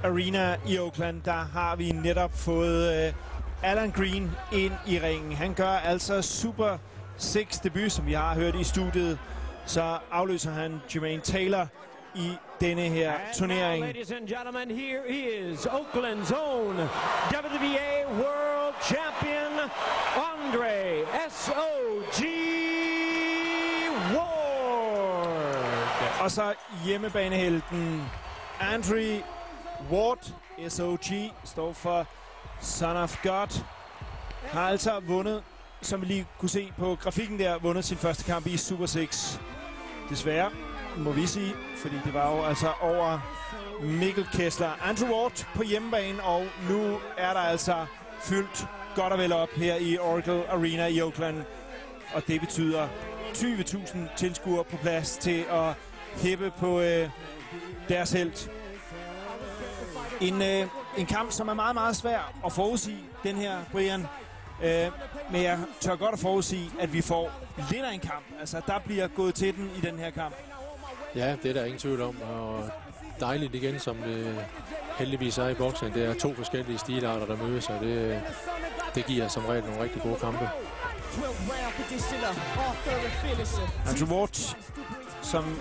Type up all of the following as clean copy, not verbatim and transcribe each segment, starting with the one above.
Arena i Oakland, der har vi netop fået Alan Green ind i ringen. Han gør altså Super 6 debut, som vi har hørt i studiet. Så afløser han Jermaine Taylor i denne her turnering. Ladies and gentlemen, here is Oakland's own WBA World Champion Andre S.O.G. Ward. Og så hjemmebanehelten Andre Ward. S.O.G. står for Son of God. Har altså vundet, som vi lige kunne se på grafikken der, vundet sin første kamp i Super 6. Desværre, må vi sige, fordi det var jo altså over Mikkel Kessler. Andre Ward på hjemmebane, og nu er der altså fyldt godt og vel op her i Oracle Arena i Oakland. Og det betyder 20.000 tilskuere på plads til at hæppe på deres helt. En kamp, som er meget, meget svær at forudsige, den her, Brian. Men jeg tør godt at forudsige, at vi får lidt af en kamp. Altså, der bliver gået til den i den her kamp. Ja, det er der ingen tvivl om. Og dejligt igen, som det heldigvis er i boksning. Det er to forskellige stilarter, der mødes, og det giver som regel nogle rigtig gode kampe. Andre Ward, som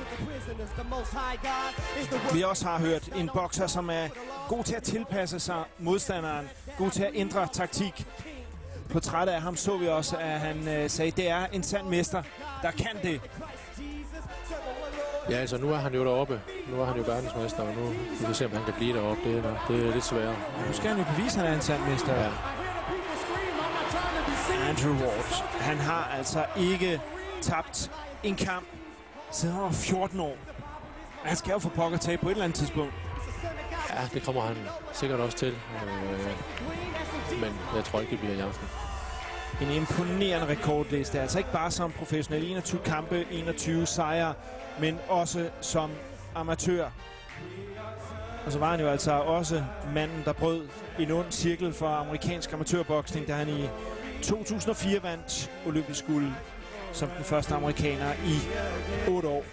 vi også har hørt, en bokser, som er god til at tilpasse sig modstanderen, god til at ændre taktik. På træt af ham så vi også, at han sagde, at det er en sand mester, der kan det. Ja, altså nu er han jo deroppe. Nu er han jo verdensmester, og nu vil vi se, om han kan blive deroppe. Det er lidt svært. Nu skal han jo bevise, at han er en sand mester. Ja. Andre Ward, han har altså ikke tabt en kamp siden han var 14 år. Han skal jo få pokker tabe på et eller andet tidspunkt. Ja, det kommer han sikkert også til. Men jeg tror ikke, det bliver i aften. En imponerende rekordliste. Altså ikke bare som professionel. 21 kampe, 21 sejre, men også som amatør. Og så var han jo altså også manden, der brød en ond cirkel for amerikansk amatørboksning, da han i 2004 vandt olympisk guld som den første amerikaner i 8 år.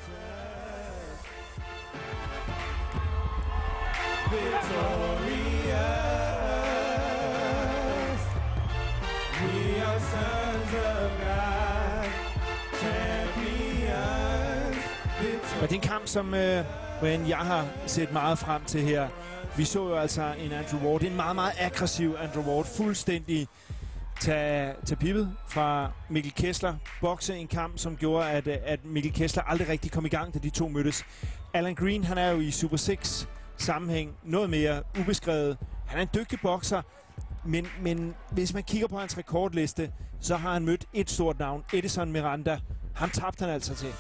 Og det er en kamp, som jeg har set meget frem til her. Vi så jo altså en Andre Ward, en meget, meget aggressiv Andre Ward, fuldstændig tage pippet fra Mikkel Kessler. Bokse en kamp, som gjorde, at Mikkel Kessler aldrig rigtig kom i gang, da de to mødtes. Alan Green, han er jo i Super 6 sammenhæng noget mere ubeskrevet. Han er en dygtig bokser, men hvis man kigger på hans rekordliste, så har han mødt et stort navn, Edison Miranda. Ham tabte han altså til.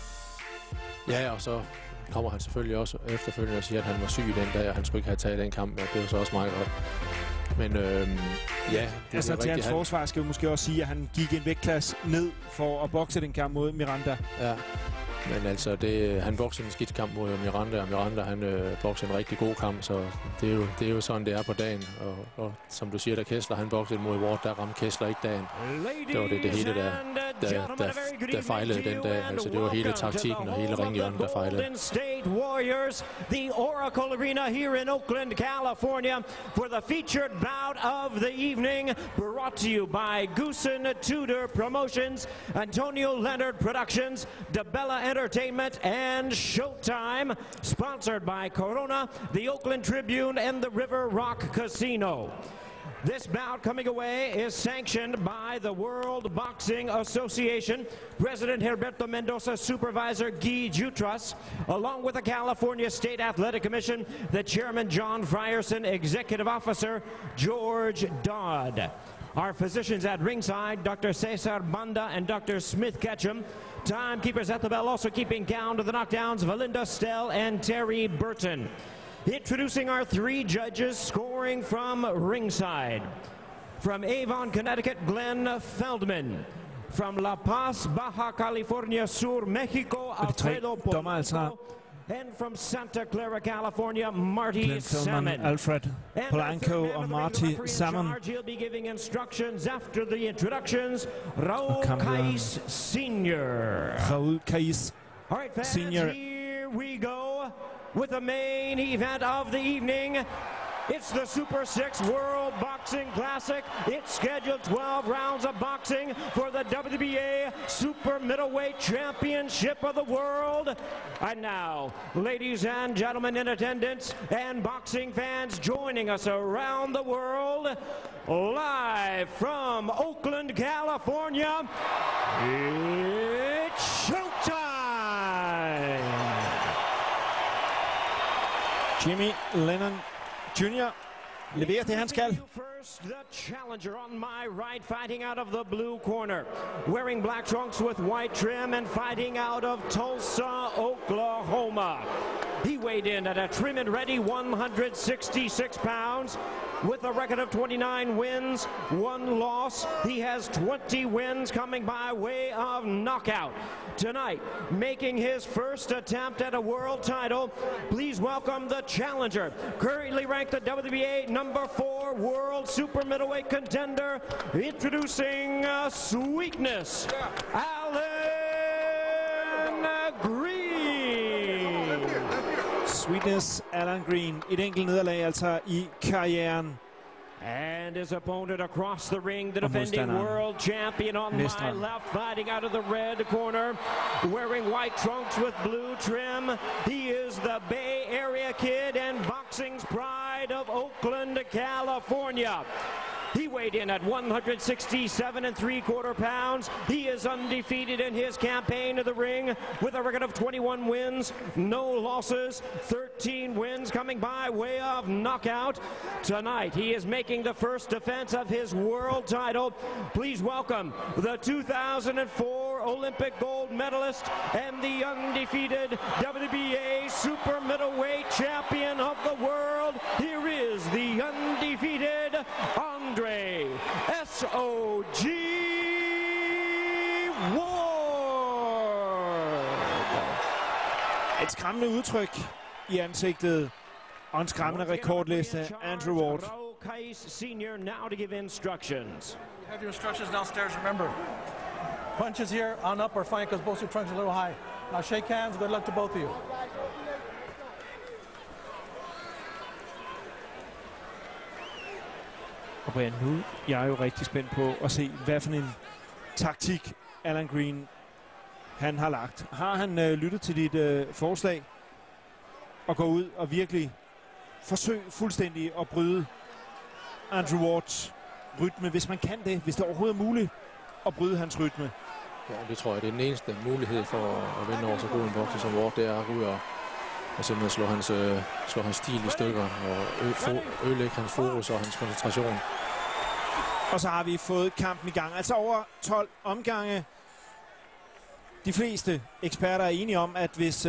Ja, og så kommer han selvfølgelig også efterfølgende og siger, at han var syg den dag, og han skulle ikke have taget den kamp, og det var så også meget godt. Men ja, det altså til hans han... forsvar skal vi måske også sige, at han gik en vægtklasse ned for at bokse den kamp mod Miranda. Ja, men altså, han boksede en skidt kamp mod Miranda, og Miranda han boksede en rigtig god kamp, så det er jo sådan, det er på dagen. Og som du siger, da Kessler han boksede mod Ward, der ramte Kessler ikke dagen. Det var det hele, der fejlede den dag. Altså, det var hele taktikken og hele ringhjørnet, der fejlede. State Warriors, the Oracle Arena here in Oakland, California, for the featured bout of the evening, brought to you by Goosen Tudor Promotions, Antonio Leonard Productions, DeBella Entertainment, and Showtime, sponsored by Corona, the Oakland Tribune, and the River Rock Casino. This bout coming away is sanctioned by the World Boxing Association, President Herberto Mendoza, Supervisor Guy Jutras, along with the California State Athletic Commission, the Chairman John Frierson, Executive Officer George Dodd. Our physicians at ringside, Dr. Cesar Banda and Dr. Smith Ketchum. Timekeepers at the bell, also keeping count of the knockdowns, Valinda Stell and Terry Burton. Introducing our three judges, scoring from ringside. From Avon, Connecticut, Glenn Feldman. From La Paz, Baja California Sur, Mexico, Alfredo Polanco. And from Santa Clara, California, Marty Salmon. Alfred Polanco og Marty Salmon. He'll be giving instructions after the introductions. Raul Kais Sr. Raul Kais All right, fans, Sr. here we go with the main event of the evening. It's the Super 6 World Boxing Classic. It's scheduled 12 rounds of boxing for the WBA Super Middleweight Championship of the World. And now, ladies and gentlemen in attendance and boxing fans joining us around the world, live from Oakland, California, it's showtime! Jimmy Lennon Jr. leverer det, han skal. First, the challenger on my right, fighting out of the blue corner, wearing black trunks with white trim and fighting out of Tulsa, Oklahoma. He weighed in at a trim and ready 166 pounds with a record of 29 wins, 1 loss. He has 20 wins coming by way of knockout. Tonight, making his first attempt at a world title, please welcome the challenger, currently ranked the WBA number 4 world super middleweight contender, introducing Sweetness, Alan Green. Sweetness, Alan Green. Et enkelt nederlag altså i karrieren. And his opponent across the ring, the defending world champion on my left, fighting out of the red corner, wearing white trunks with blue trim. He is the Bay Area kid and boxing's pride of Oakland, California. He weighed in at 167 3/4 pounds. He is undefeated in his campaign to the ring with a record of 21 wins, no losses, 13 wins coming by way of knockout. Tonight, he is making the first defense of his world title. Please welcome the 2004 Olympic gold medalist and the undefeated WBA super middleweight champion of the world. Here is the undefeated Andre S.O.G. Ward. Et skræmmende udtryk i ansigtet og en skræmmende rekordliste. Andrew Ward. Senior now to give instructions. You have your instructions downstairs, remember. Punches here on upper fine because both your trunks are a little high. Now shake hands, good luck to both of you. Og Brian, nu jeg er jo rigtig spændt på at se, hvad for en taktik Alan Green han har lagt. Har han lyttet til dit forslag og gå ud og virkelig forsøge fuldstændig at bryde Andrew Wards rytme, hvis man kan det, hvis det overhovedet er muligt at bryde hans rytme? Ja, det tror jeg, det er den eneste mulighed for at vinde over så god en bokser som Ward, det er at gå ud og simpelthen slå hans stil i stykker og ødelægge hans fokus og hans koncentration. Og så har vi fået kampen i gang. Altså over 12 omgange. De fleste eksperter er enige om, at hvis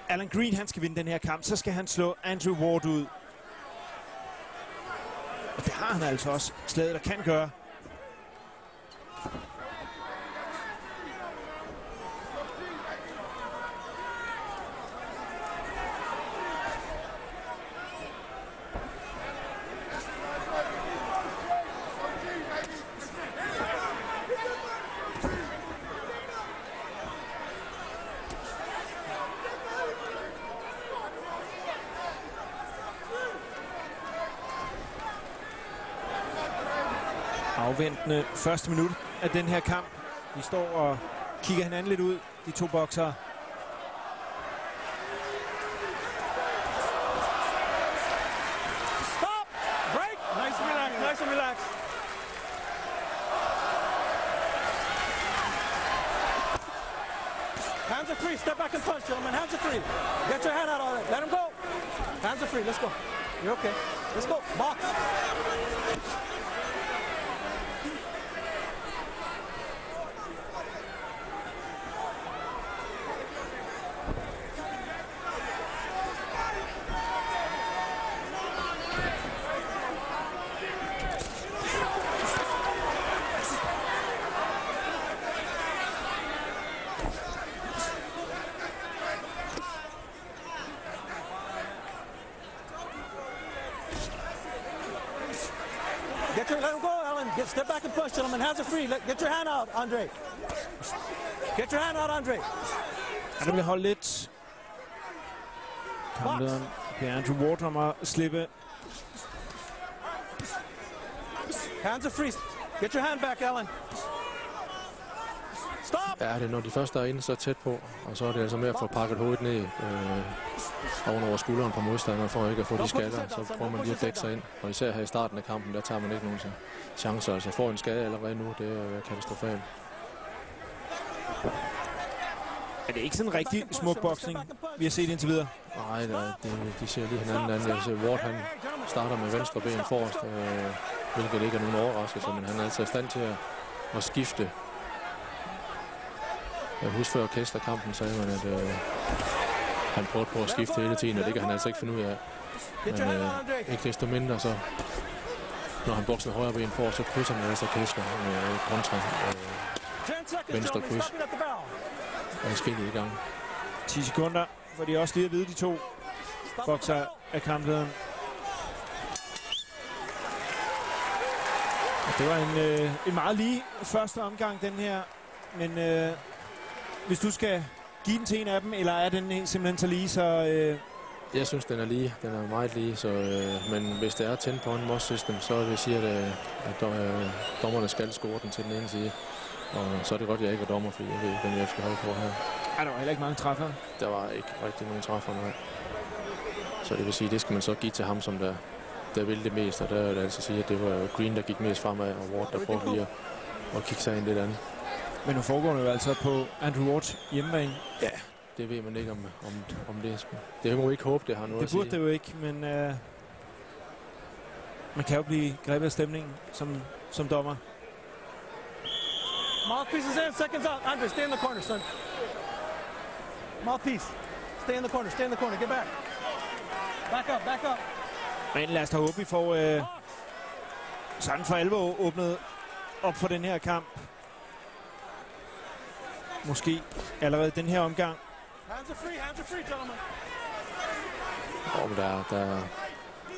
Alan Green han skal vinde den her kamp, så skal han slå Andrew Ward ud. Og det har han altså også slaget, der kan gøre. Afventende første minut af den her kamp. Vi står og kigger hinanden lidt ud, de to boksere. Stop! Break! Nice and relax, nice and relax. Hands are free, step back and punch, gentlemen. Hands are free. Get your hand out on it. Let him go. Hands are free, let's go. You're okay. Let's go, box. Let him go, Alan. Step back and push, gentlemen. Hands are free. Get your hand out, Andre. Get your hand out, Andre. Der bliver holdt lidt. Kamplederen Det er Andrew Ward om at slippe. Hands are free. Get your hand back, Allen. Stop! Ja, det er når de første er inde så tæt på, og så er det altså med at få pakket hovedet ned ovenover skulderen på modstanderen, for ikke at få de skader. Så prøver man lige at dække sig ind. Og især her i starten af kampen, der tager man ikke nogen chancer. Altså får en skade allerede nu, det er katastrofalt. Er det ikke sådan en rigtig smuk boksning, vi har set indtil videre? Nej, de ser lige hinanden an. Altså, Ward han starter med venstre ben forrest, hvilket ikke er nogen overraskelse, men han er altså i stand til at skifte. Jeg husker før Kessler-kampen sagde man, at han prøvede på at skifte hele tiden, og det kan han altså ikke finde ud af. Men ikke desto mindre, så når han bokser højre ben for, så krydser han altså Kessler med kontra venstre kryds. Han skiller i gang. 10 sekunder, for de også lige at vide, de to bokser af kamplederen. Det var en meget lige første omgang, den her. Men hvis du skal give den til en af dem, eller er den simpelthen så lige, så... Jeg synes, den er lige. Den er meget lige. Så, men hvis det er 10 point most system, så vil jeg sige, at dommerne skal score den til den ene side. Og så er det godt, at jeg ikke var dommer, fordi jeg ved ikke, hvem jeg skal holde på her. Ej, der var heller ikke mange træffere. Der var ikke rigtig nogen træffere, nej. Så det vil sige, det skal man så give til ham, som der ville det mest. Og der vil jeg altså sige, at det var Green, der gik mest fremad, og Ward, der prøvede lige at kigge sig ind lidt andet. Men nu foregår det jo altså på Andrew Ward hjemmebane. Ja, det ved man ikke om det. Det må ikke håbe, det har noget det at sige. Det burde det jo ikke, men man kan jo blive grebet af stemningen som dommer. Mouthpiece is in, seconds out. Andre, stay in the corner, son. Mouthpiece, stay in the corner, stay in the corner, get back. Back up, back up. Men lad os da håbe, vi får sådan for alvor åbnet op for den her kamp. Måske allerede den her omgang. Hands are free, gentlemen.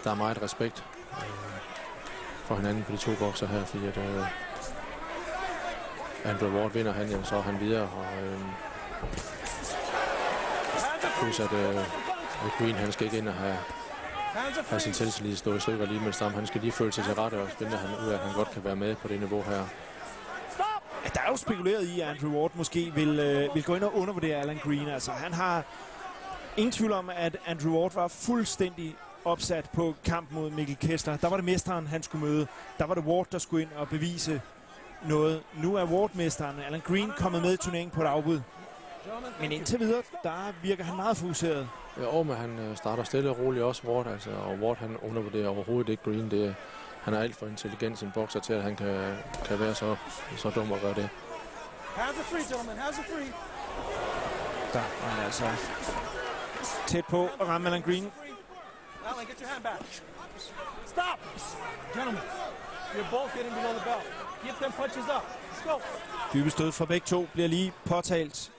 Der er meget respekt for hinanden på de to bokser her, fordi at Andrew Ward vinder han, jamen, så er han videre. Og plus at Green, han skal ikke ind og have sin selvtillid stå i stykker lige med det samme. Han skal lige føle sig til rette, og finder han ud af, at han godt kan være med på det niveau her. Ja, der er jo spekuleret i, at Andrew Ward måske vil gå ind og undervurdere Alan Green. Altså, han har ingen tvivl om, at Andrew Ward var fuldstændig opsat på kamp mod Mikkel Kessler. Der var det mesteren, han skulle møde. Der var det Ward, der skulle ind og bevise noget. Nu er Ward-mesteren Alan Green kommet med i turneringen på et afbud. Men indtil videre, der virker han meget fokuseret. Ja, men han starter stille og roligt også, Ward. Altså, og Ward, han undervurderer overhovedet ikke Green. Han er alt for intelligent sin bokser til, at han kan være så dum at gøre det. Hands are free, gentlemen. Hands are free. Der var han altså tæt på at ramme Alan Green. Alan, get your hand back. Stop! Gentlemen, you're both getting below the belt. Give them punches up. Let's go. Dybe stød fra begge to bliver lige påtalt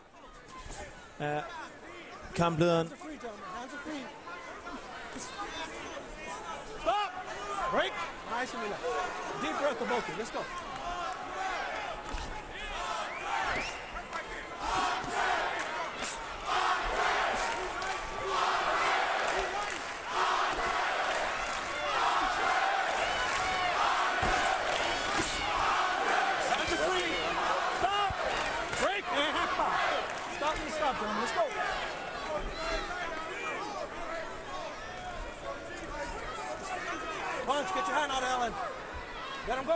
af kamplederen. Hands are free, gentlemen. Hands are free. Stop! Break. Nice and relax. Deep breath to both of you. Let's go. Let's go. Punch, get your hand out, Alan. Let him go.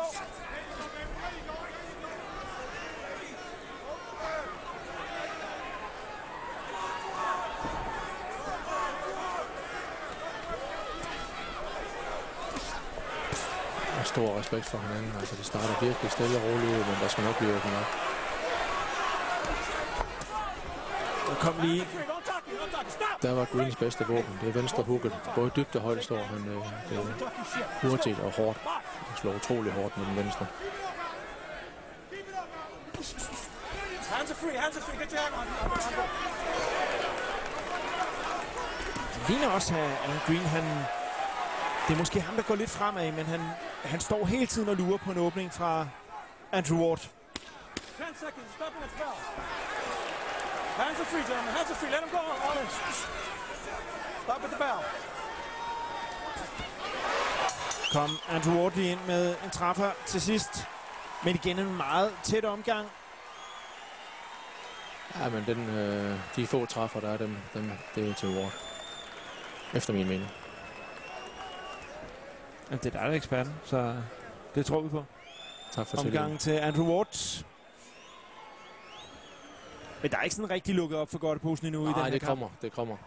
Stor respekt for hinanden. Altså, det starter virkelig stille og roligt, men der skal nok blive åbnet op. Der var Greens bedste våben. Det er venstre hooket. Både dybt og højt står han hurtigt og hårdt. Han slår utrolig hårdt med den venstre. Det ligner også, at Alan Green, det er måske ham, der går lidt fremad, men han står hele tiden og lurer på en åbning fra Andrew Ward. 10 seconds, stop in the bell. Hands are free, gentlemen. Hands are free. Let him go, Alan. Stop at the bell. kom Andrew Ward lige ind med en træffer til sidst. Men igen en meget tæt omgang. Ja, men de få træffer, der er dem, det er til Ward. Efter min mening. Jamen, det er dig, der er eksperten, så det tror vi på. Tak for omgangen til Andrew Ward. Men der er ikke sådan rigtig lukket op for godteposen endnu i den her kamp. Nej, det kommer.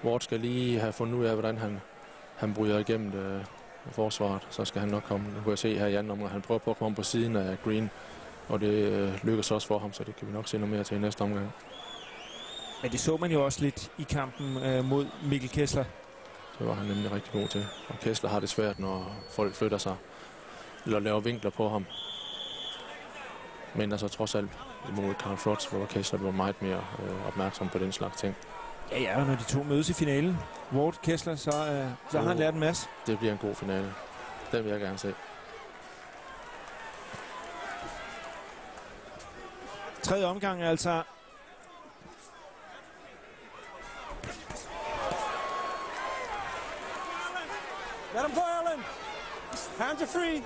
Ward skal lige have fundet ud af, hvordan han bryder igennem det forsvaret. Så skal han nok komme. Nu kan jeg se her i anden omgang, han prøver på at komme på siden af Green. Og det lykkes også for ham, så det kan vi nok se noget mere til i næste omgang. Men det så man jo også lidt i kampen mod Mikkel Kessler. Det var han nemlig rigtig god til. Og Kessler har det svært, når folk flytter sig eller laver vinkler på ham. Men altså trods alt imod Carl Froch, hvor Kessler var meget mere opmærksom på den slags ting. Ja, og når de to mødes i finalen, Ward Kessler, så har han lært en masse. Det bliver en god finale. Den vil jeg gerne se. Tredje omgang er altså Let him go, Allen. Hands are free.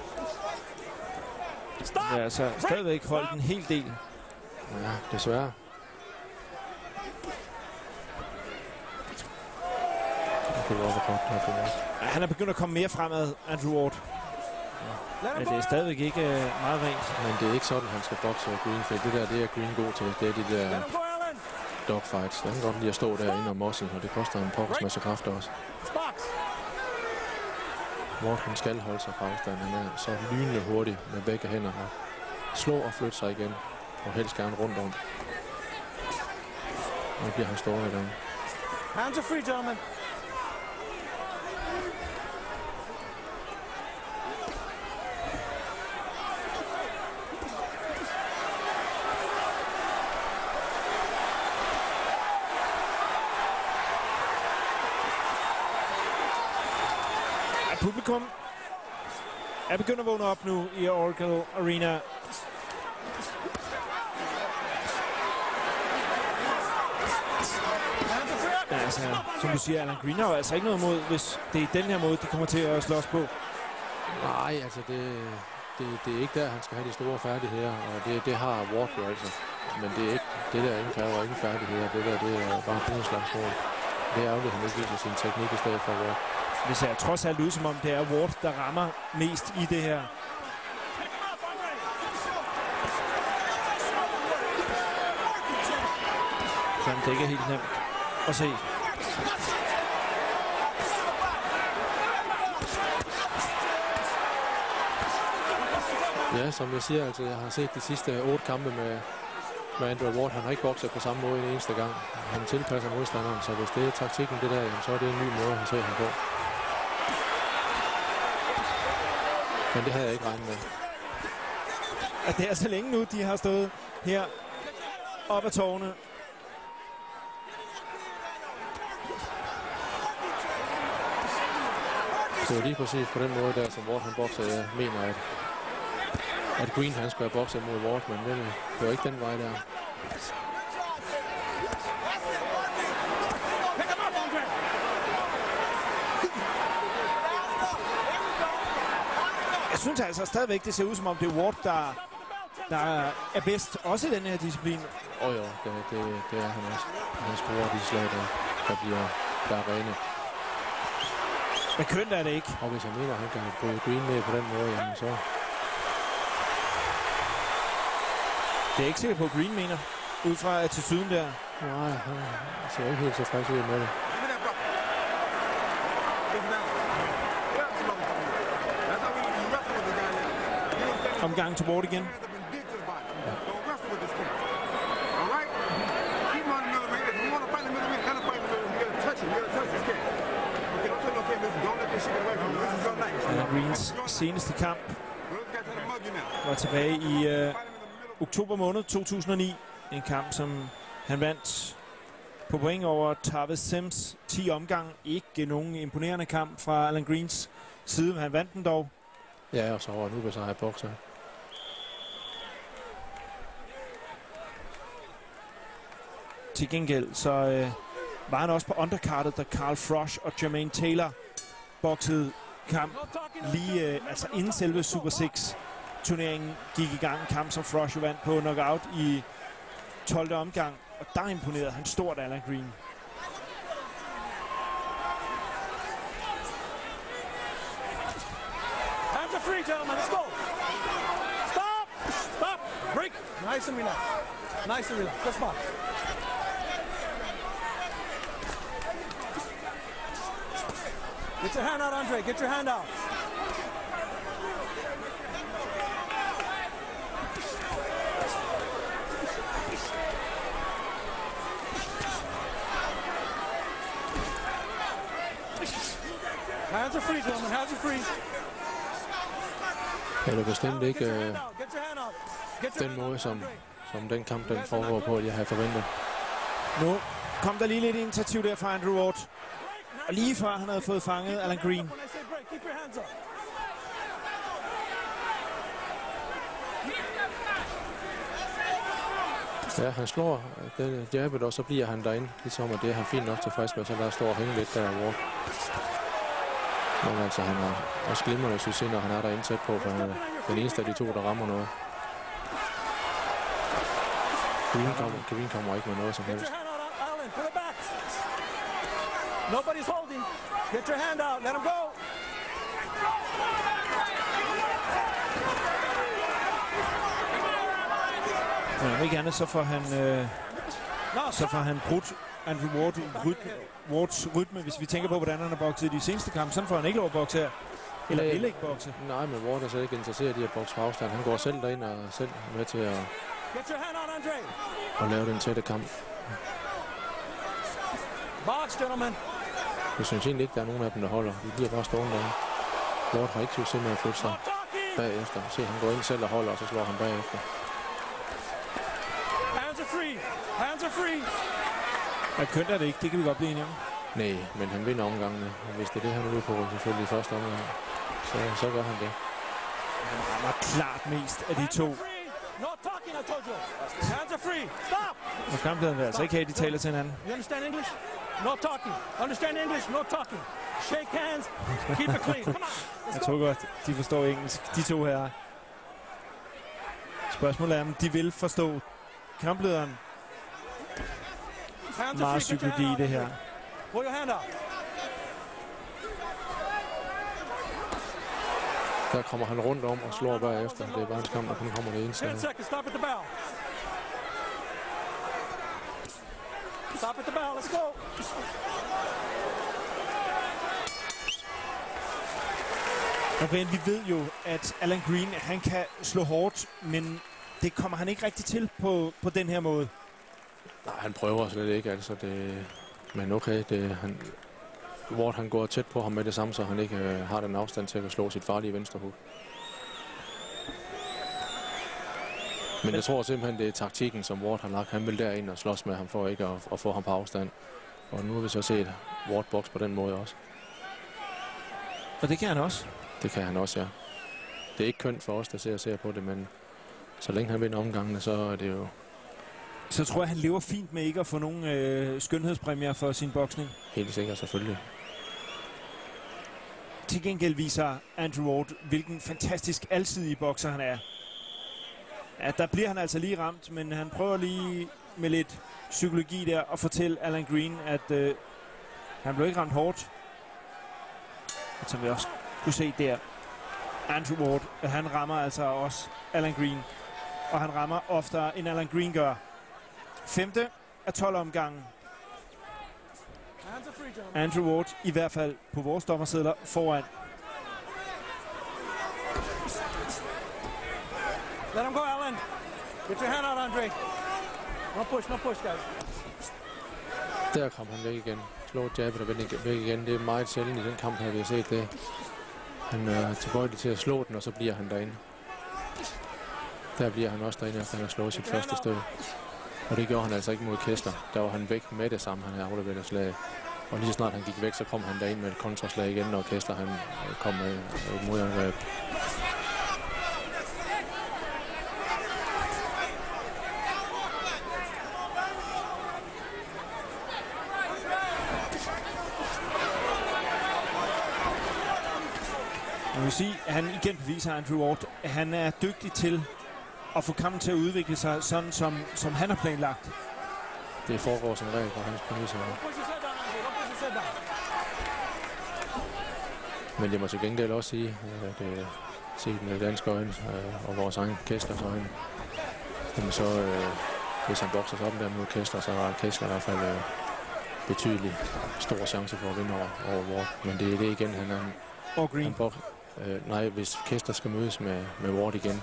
Stop! ja, altså stadigvæk holdt en hel del. Ja, desværre. Ja, han er begyndt at komme mere fremad, Andrew Ward. Men det er stadigvæk ikke meget rent. Men det er ikke sådan, han skal bokse Green, for det er Green god til. Det er de der dogfights. Han kan godt lide at stå derinde og mosse, og det koster en pokkers masse kræfter også. Ward, han skal holde sig fra afstand. Han er så lynende hurtig med begge hænder her. Slå og flytte sig igen, og helst gerne rundt om. Nu bliver han stående der. Hands are free, gentlemen. Publikum er begyndt at vågne op nu i Oracle Arena. Ja, altså, som du siger, Alan Green har jo altså ikke noget mod, hvis det er den her måde, de kommer til at slås på. Nej, altså det er ikke der, han skal have de store færdigheder, og det har Ward jo altså. Men det er ikke det der, ingen kræver ingen færdigheder. Det er bare en slags mål. Det er ærgerligt, at han ikke viser sin teknik i stedet for Ward. Det ser trods alt ud, som om det er Ward, der rammer mest i det her. Så det ikke er helt nemt at se. Ja, som jeg siger, altså jeg har set de sidste 8 kampe med Andrew Ward. Han har ikke bokset på samme måde en eneste gang. Han tilpasser modstanderen, så hvis det er taktikken det der, jamen, så er det en ny måde, han ser ham på. Men det havde jeg ikke regnet med. At det er så længe nu, de har stået her op ad tårne. Det var lige præcis på den måde der, som Ward han bokser. Jeg mener, at Green han skal have bokset mod Ward, men det var ikke den vej der. Jeg synes altså stadigvæk, det ser ud som om det er Ward, der er bedst, også i den her disciplin. Jo, det er han også. Han scorer de slag, der er rene. Men kønt er det ikke. Og hvis han mener, at han kan bryde Green ned på den måde, jamen så... Det er ikke sikkert på, at Green mener, ud fra attituden der. Nej, han ser ikke helt tilfreds ud med det. Omgang til Ward igen. Greens seneste kamp var tilbage i oktober måned 2009. En kamp, som han vandt på point over Tavis Sims. 10 omgang. Ikke nogen imponerende kamp fra Alan Greens side, men han vandt den dog. Ja, og så var nu så har bokser. Til gengæld så var han også på undercardet, da Carl Froch og Jermaine Taylor bokset kamp lige altså inden selve Super 6 turneringen gik i gang. En kamp som Froch vandt på knockout i 12. omgang, og der imponerede han stort Alan Green. Hands are free, gentlemen. Let's go. Stop! Stop! Break! Nice and relax. Nice and relax. Good spot. Get your hand out, Andre. Get your hand out. Hands are free, gentlemen. Hands are free. Det er bestemt ikke den måde, som den kamp den foregår på, jeg havde forventet. Nu kom der lige lidt initiativ der fra Andrew Ward. Og lige før han havde fået fanget Alan Green. Ja, han slår den jabbet, og så bliver han derinde. Ligesom, at det er han fint nok tilfreds med, så der står og hænge lidt der Ward. Men altså, han har også glimrende succes, når han er derinde tæt på, for han er den eneste af de to, der rammer noget. Kevin kommer ikke med noget som helst. Nobody's holding. Get your hand out. Let him go. Ja, ikke andet, så får han brudt Andrew Wards rytme, hvis vi tænker på, hvordan han har bokset i de seneste kampe. Sådan får han ikke lov at bokse her. Eller vil ikke bokse. Nej, men Ward er så ikke interesseret i at bokse på afstand. Han går selv derind og selv med til at lave den tætte kamp. Box, gentlemen. Jeg synes egentlig ikke, der er nogen af dem, der holder. De bliver bare stående der. Ward har ikke succes med at flytte sig bagefter. Se, han går ind selv og holder, og så slår han bagefter. Hands are free. Hands are free. Ja, kønt er det ikke. Det kan vi godt blive enige om. Nej, men han vinder omgangene. Og hvis det er det, han er ude på, selvfølgelig i første omgang, så gør han det. Han rammer klart mest af de to. No talking, I told you. Hands are free. Stop! Og kampen vil altså ikke have, de taler til hinanden. You understand English? No talking. Understand English? No talking. Shake hands. Keep it clean. Come on. Jeg tror godt, de forstår engelsk, de to her. Spørgsmålet er, om de vil forstå kamplederen. Meget psykologi i det her. Pull your hand out. Der kommer han rundt om og slår bagefter. Det er bare en kamp, og kun kommer det eneste. 10 seconds. Stop at the bell. Stop at the bell. Let's go. Og Brian, vi ved jo, at Alan Green, han kan slå hårdt, men det kommer han ikke rigtig til på den her måde. Nej, han prøver slet ikke, altså det... Men okay, Ward han går tæt på ham med det samme, så han ikke har den afstand til at slå sit farlige venstrehug. Men jeg tror simpelthen, det er taktikken, som Ward har lagt. Han vil derind og slås med ham for ikke at få ham på afstand. Og nu har vi så set Ward box på den måde også. Og det kan han også? Det kan han også, ja. Det er ikke kønt for os, der ser på det, men så længe han vinder omgangene, så er det jo... Så tror jeg, han lever fint med ikke at få nogen skønhedspræmier for sin boksning. Helt sikkert, selvfølgelig. Til gengæld viser Andrew Ward, hvilken fantastisk alsidig bokser han er. Ja, der bliver han altså lige ramt, men han prøver lige med lidt psykologi der at fortælle Alan Green, at han blev ikke ramt hårdt. Som vi også kunne se der. Andrew Ward, han rammer altså også Alan Green. Og han rammer oftere, end Alan Green gør. 5. af 12 omgangen. Andrew Ward i hvert fald på vores dommersedler foran. Let him go, Alan. Get your hand out, Andre. No push, guys. Der kom han væk igen. Slå jabbet og væk igen. Det er meget sjældent i den kamp her, vi har set det. Han er tilbøjelig til at slå den, og så bliver han derinde. Der bliver han også derinde, efter han har slået sit første stykke. Og det gjorde han altså ikke mod Kessler. Der var han væk med det samme, han havde afleveret slag. Og lige så snart han gik væk, så kom han derind med et kontraslag igen, når Kessler han kom med et modangreb. Jeg vil sige, at han igen beviser, Andrew Ward, at han er dygtig til at få kampen til at udvikle sig sådan, som han har planlagt. Det foregår som regel på hans præmisser. Men jeg må til gengæld også sige, at set med danske øjne og vores egen Kesslers øjne, så hvis han bokser sig op der mod Kessler, så har Kessler i hvert fald betydelig stor chance for at vinde over Ward. Men det er det igen, han er... Og Green. Nej, hvis Kessler skal mødes med Ward igen,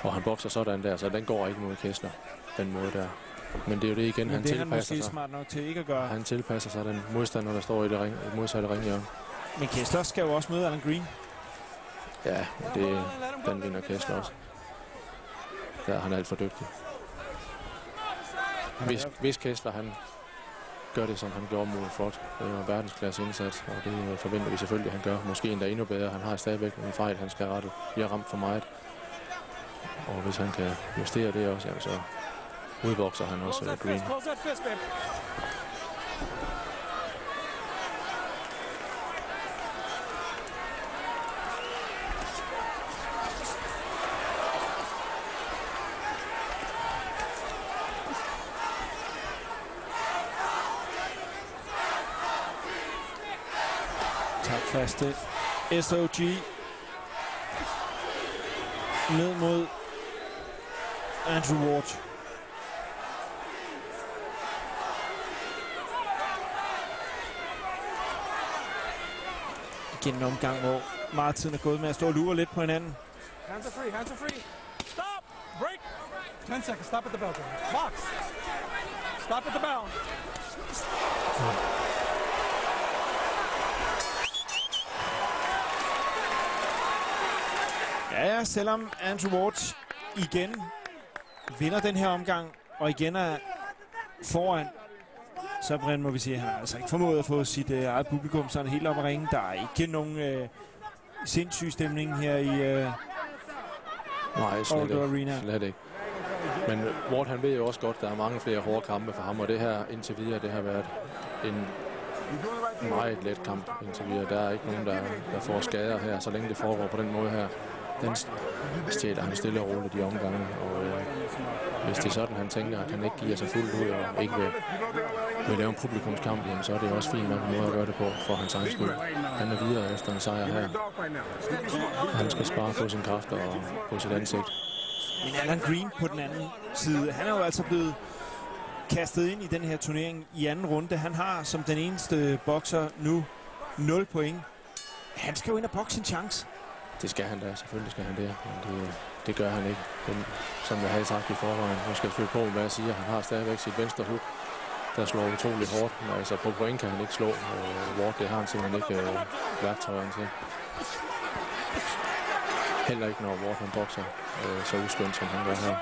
og han bokser sådan der, så den går ikke mod Kessler, den måde der. Men det er jo det igen, men han det tilpasser sig. Smart nok til ikke at gøre. Han tilpasser sig den modstander, der står i det modsatte ringhjørne. Men Kessler skal jo også møde Alan Green. Ja, den vinder Kessler også. Der er han alt for dygtig. Hvis Kessler han gør det, som han gjorde mod Flot, det er jo verdensklasse indsats, og det forventer vi selvfølgelig, at han gør. Måske endda endnu bedre. Han har stadigvæk en fejl, han skal rette. Vi har ramt for meget. Og hvis han kan justere det også, jamen, så udvokser han også Green. Faste SOG ned mod Andrew Ward. Igen en omgang, hvor meget tiden er gået med at stå og lure lidt på hinanden. Hands are free, hands are free. Stop! Break! 10 seconds, stop at the bell. Box! Stop at the bell. Ja, selvom Andrew Ward igen vinder den her omgang, og igen er foran, så Brian, må vi sige, at han har altså ikke formået at få sit eget publikum sådan helt op at ringe. Der er ikke nogen sindssyg stemning her i Nej, Arena. Slet ikke. Men Ward, han ved jo også godt, at der er mange flere hårde kampe for ham, og det her indtil videre, det har været en meget let kamp indtil videre. Der er ikke nogen, der får skader her, så længe det foregår på den måde her. Den stjæler han stille og roligt i omgangen, og hvis det er sådan, han tænker, at han ikke giver sig fuldt ud og ikke vil lave en publikumskamp, jamen, så er det også fint nok en måde at gøre det på for hans egen skyld. Han er videre efter en sejr her. Han skal spare på sin kraft og på sit ansigt. Men Alan Green på den anden side, han er jo altså blevet kastet ind i den her turnering i anden runde. Han har som den eneste bokser nu 0 point. Han skal jo ind og bokse sin chance. Det skal han da, selvfølgelig skal han det, men det gør han ikke. Som jeg havde sagt i forvejen, nu skal jeg følge på, hvad jeg siger. Han har stadigvæk sit venstre hook, der slår utrolig hårdt. Men altså på point kan han ikke slå Ward, det har han simpelthen ikke værktøjerne til. Heller ikke når Ward han bokser så uskyndt, som han gør her.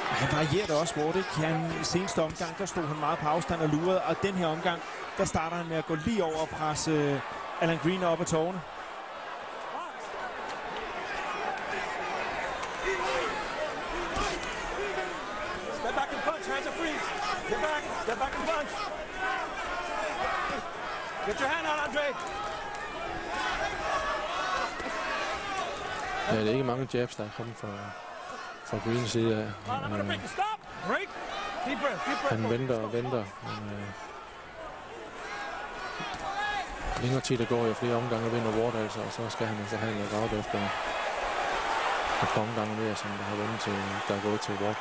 Han varierer også Ward, ikke? I seneste omgang, der stod han meget på afstand og lurede, og den her omgang, der starter han med at gå lige over og presse Alan Green op ad tårne. Step back and punch. Get your hand out, Andre. Ja, det er ikke mange jabs, der er kommet fra Greens side af. Han venter og venter. Længere tid, der går jo flere omgange vinder Ward altså, og så skal han altså have en lockout efter et par omgange mere, som der har vundet til, der er gået til Ward.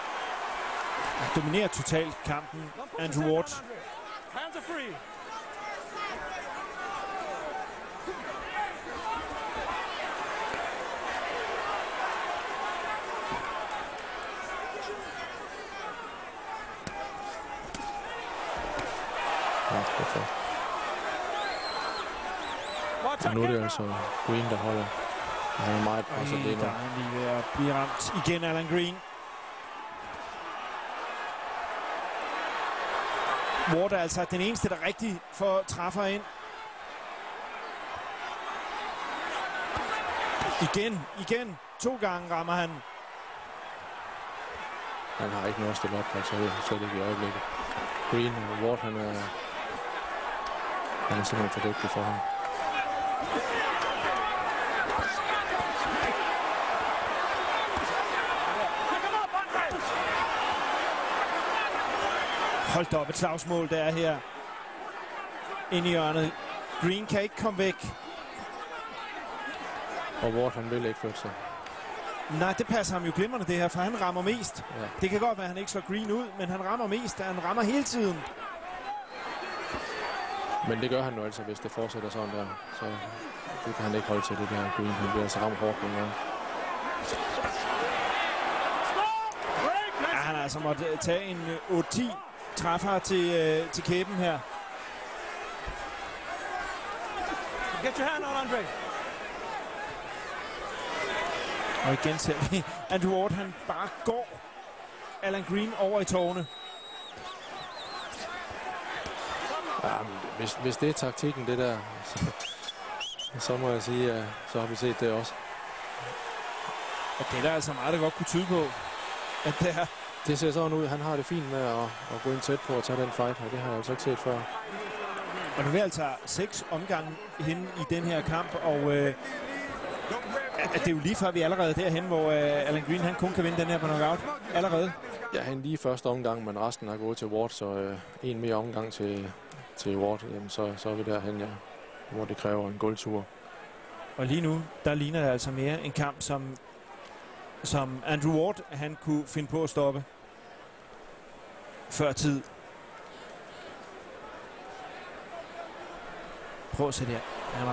Han dominerer totalt kampen, Andrew Ward. Hands are free. Og nu er det altså Green, der holder. Han er meget presset lige nu. Der er han lige ved at blive ramt igen, Alan Green. Ward er altså den eneste, der rigtig får træffer ind. Igen. 2 gange rammer han. Han har ikke noget at stille op på, så slet ikke i øjeblikket. Green og Ward, han er simpelthen for dygtig for ham. Hold op et slagsmål, der er her. Ind i hjørnet. Green kan ikke komme væk. Og Ward, han vil ikke flytte sig. Nej, det passer ham jo glimrende det her, for han rammer mest. Ja. Det kan godt være, at han ikke slår Green ud, men han rammer mest. Han rammer hele tiden. Men det gør han nu altså, hvis det fortsætter sådan der. Så det kan han ikke holde til, det der Green. Han bliver altså ramt hårdt nogle gange. Ja, han har altså måttet tage en 8-10 træffer til kæben her. Get your hand out, Andre. Og igen ser vi, Andrew Ward, han bare går Alan Green over i tårne. Ja, hvis det er taktikken, det der, så må jeg sige, at så har vi set det også. Og det er der altså meget, der godt kunne tyde på, at det er. Det ser sådan ud. Han har det fint med at gå ind tæt på og tage den fight, og det har jeg altså ikke set før. Og nu er vi altså 6 omgange hen i den her kamp, og det er jo lige før vi er allerede derhen, hvor Alan Green han kun kan vinde den her på knockout. Allerede. Ja, han lige første omgang, men resten har gået til Ward, så en mere omgang til Ward, jamen så er vi derhen, ja, hvor det kræver en guldtur. Og lige nu, der ligner det altså mere en kamp, som Andrew Ward han kunne finde på at stoppe før tid. Prøv at se der. Han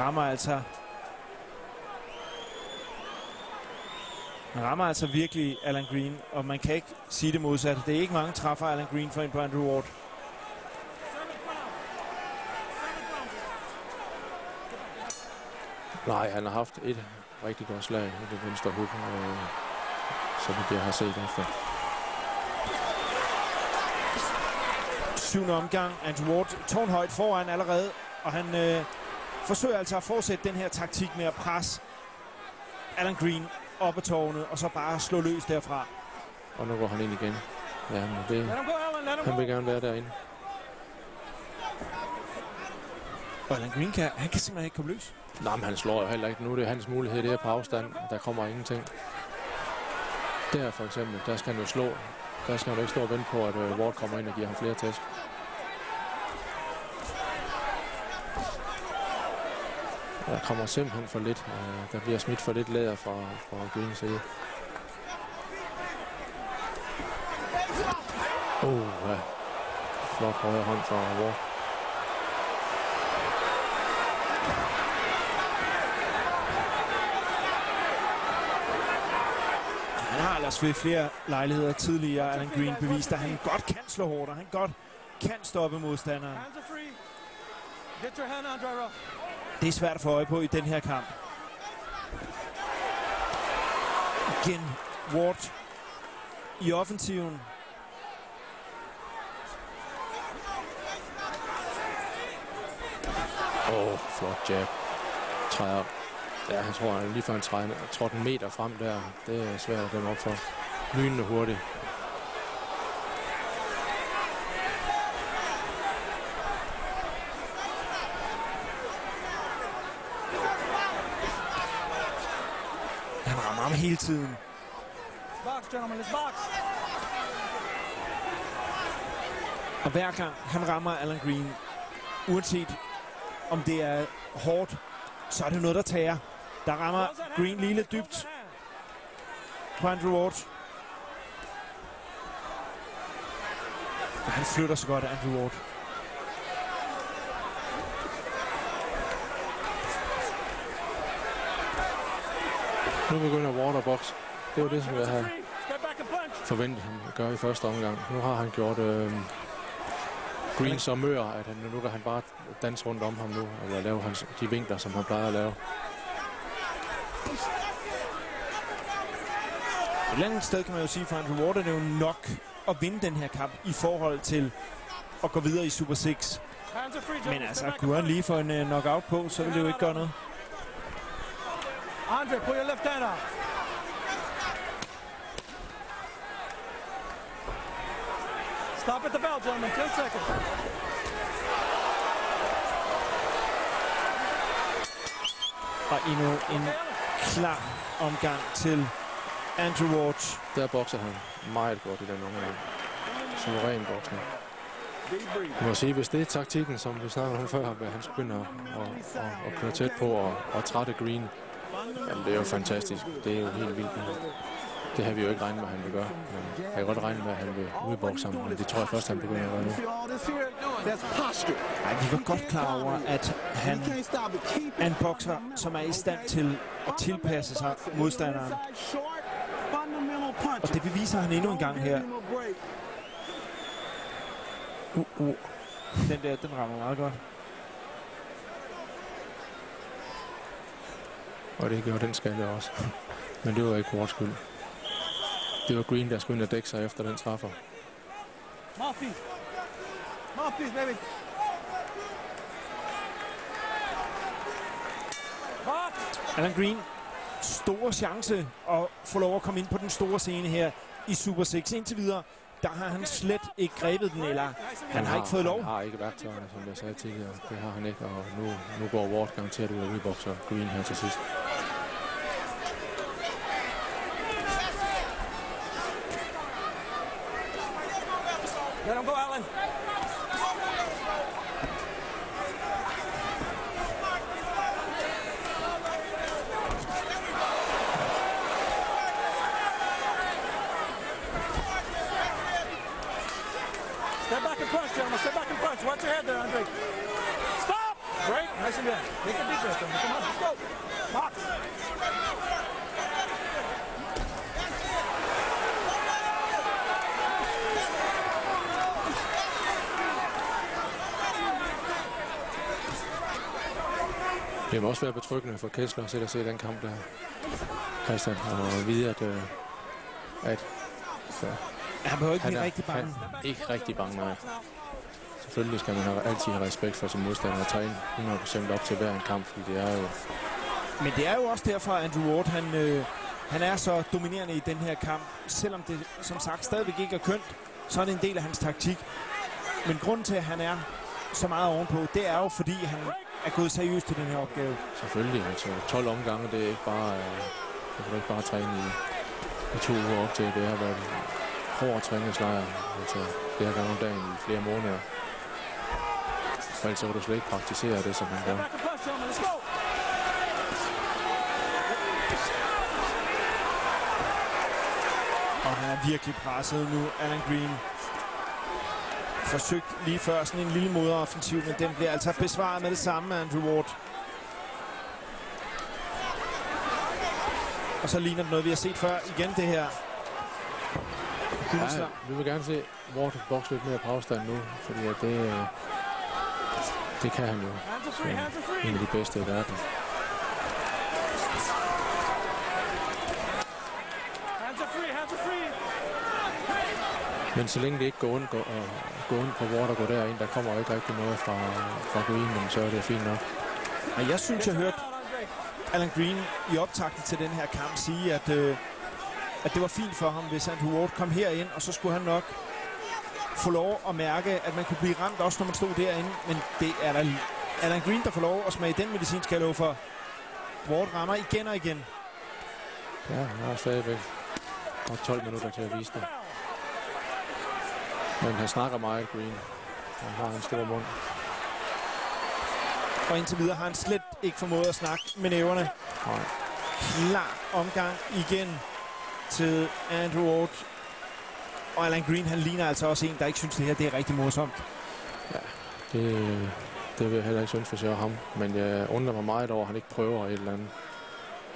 rammer altså virkelig Alan Green, og man kan ikke sige det modsatte. Det er ikke mange træffer Alan Green for ind på Andrew Ward. Nej, han har haft et rigtig godt slag i det venstre hug, så det har set efter. 7. omgang. Andrew Ward tårnhøjt foran allerede, og han forsøger altså at fortsætte den her taktik med at presse Alan Green op ad tårnet, og så bare slå løs derfra. Og nu går han ind igen. Ja, men det, han vil gerne være derinde. Og Alan Green han kan simpelthen ikke komme løs. Nej, men han slår jo heller ikke. Nu er det hans mulighed, det er på afstand. Der kommer ingenting. Der for eksempel, der skal han jo slå. Der skal han jo ikke stå og vente på, at Ward kommer ind og giver ham flere tæsk. Der kommer simpelthen for lidt. Der bliver smidt for lidt læder fra Greens side. Ja. Flot højre hånd fra Ward. Han har ellers ved flere lejligheder tidligere, Alan Green, bevist, at han godt kan slå hårdt, og han godt kan stoppe modstanderen. Det er svært at få øje på i den her kamp. Igen Ward i offensiven. Flot jab. Træder. Ja, jeg tror, han lige før han trådte en meter frem der. Det er svært at dæmme op for. Lynende hurtigt. Han rammer ham hele tiden. Og hver gang han rammer Alan Green, uanset om det er hårdt, så er det noget, der tager. Der rammer Green lige lidt dybt på Andrew Ward. Og han flytter så godt af Andrew Ward. Nu begynder Ward at bokse. Det var det, som jeg havde forventet ham at gøre i første omgang. Nu har han gjort Green så mør, at nu kan han bare danse rundt om ham nu, eller lave de vinkler, som han plejer at lave. Et eller andet sted kan man jo sige, for Andrew Ward er det jo nok at vinde den her kamp i forhold til at gå videre i Super 6. Men altså, kunne han lige få en knockout på, så vil det jo ikke gøre noget. Andre, put your left hand out. Stop at the bell, gentlemen. 10 seconds. Og endnu en klar omgang til Andrew Ward. Der bokser han meget godt i den omgang. Suveræn boksning. Jeg må sige, hvis det er taktikken, som vi snakkede om før, at han begynder at køre tæt på og trætte Green, jamen det er jo fantastisk. Det er jo helt vildt. Det har vi jo ikke regnet med, at han vil gøre. Men jeg kan godt regne med, at han vil udbokse ham, men det tror jeg først, han begynder at gøre nu. Ej, vi var godt klar over, at han er en bokser, som er i stand til at tilpasse sig modstanderen. Og det beviser han endnu en gang her. Den der, den rammer meget godt. Og det gjorde den skalle også. Men det var ikke Wards skyld. Det var Green, der skulle ind og dække sig efter den træffer. Mouthpiece. Mouthpiece, baby. Alan Green, stor chance at få lov at komme ind på den store scene her i Super 6. Indtil videre, der har han slet ikke grebet den, eller han har ikke fået lov. Han har ikke værktøjerne, som jeg sagde tidligere. Det har han ikke, og nu går Ward garanteret ud af udbokser Green her til sidst. Let him go, Alan. Step back and punch, gentlemen. Step back and punch. Watch your head there, Andre. Stop! Great. Nice and good. Take a deep breath, gentlemen. Come on, let's go. Box. Det må også være betryggende for Kessler at se den kamp der, Christian, og vide, at han behøver ikke blive rigtig bange. Han er ikke rigtig bange, nej. Selvfølgelig skal man altid have respekt for sin modstander og træne 100% op til hver en kamp, fordi det er jo... Men det er jo også derfor, at Andrew Ward, han er så dominerende i den her kamp. Selvom det, som sagt, stadigvæk ikke er kønt, så er det en del af hans taktik. Men grunden til, at han er så meget ovenpå, det er jo, fordi han er gået seriøst til den her opgave. Selvfølgelig. Altså 12 omgange, det er ikke bare... Jeg kan ikke bare træne i 2 uger op til. Det har været hård træningslejr. Altså flere gange om dagen i flere måneder. For ellers kan du slet ikke praktisere det, som han gør. Og han er virkelig presset nu, Alan Green. Forsøgt lige før sådan en lille moderoffensiv, men den bliver altså besvaret med det samme af Andrew Ward. Og så ligner det noget, vi har set før igen, det her. Ja, vi vil gerne se Ward bokse lidt mere på afstand nu, fordi at det kan han jo. En af de bedste i verden. Men så længe det ikke går ondt på Ward og går derind, der kommer jo ikke rigtig noget fra Green, men så er det fint nok. Og jeg synes, jeg hørte Alan Green i optakten til den her kamp sige, at det var fint for ham, hvis Andrew Ward kom herind, og så skulle han nok få lov at mærke, at man kunne blive ramt også, når man stod derinde. Men det er der Alan Green, der får lov at smage den medicin, skal jeg love for. Ward rammer igen og igen. Ja, han har stadigvæk 12 minutter til at vise det. Men han snakker meget, Green. Han har en stor mund. Og indtil videre har han slet ikke formået at snakke med næverne. Nej. Klar omgang igen til Andrew Ward. Og Alan Green, han ligner altså også en, der ikke synes, det her det er rigtig morsomt. Ja, det vil jeg heller ikke synes for ham. Men jeg undrer mig meget over, at han ikke prøver et eller andet.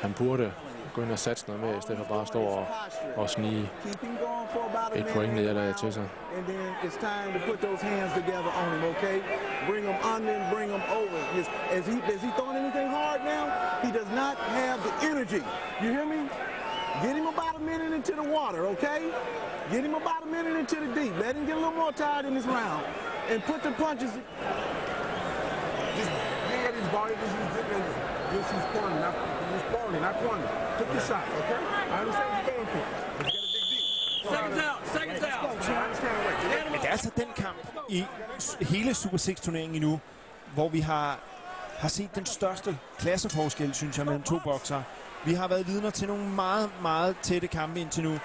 Han burde gå ind og satse noget mere, i stedet for bare at stå og snige et point nederlag til sig. And then it's time to put those hands together on him, okay? Bring him under and bring him over. Is he throwing anything hard now? He does not have the energy. You hear me? Get him about a minute into the water, okay? Get him about a minute into the deep. Let him get a little more tired in this round. And put the punches... Just head his body, just he's corner, not corner. Took the shot, okay? I understand what you're going for. Seconds out. Men det er altså den kamp i hele Super 6-turneringen endnu, hvor vi har set den største klasseforskel, synes jeg, mellem 2 boksere. Vi har været vidner til nogle meget, meget tætte kampe indtil nu.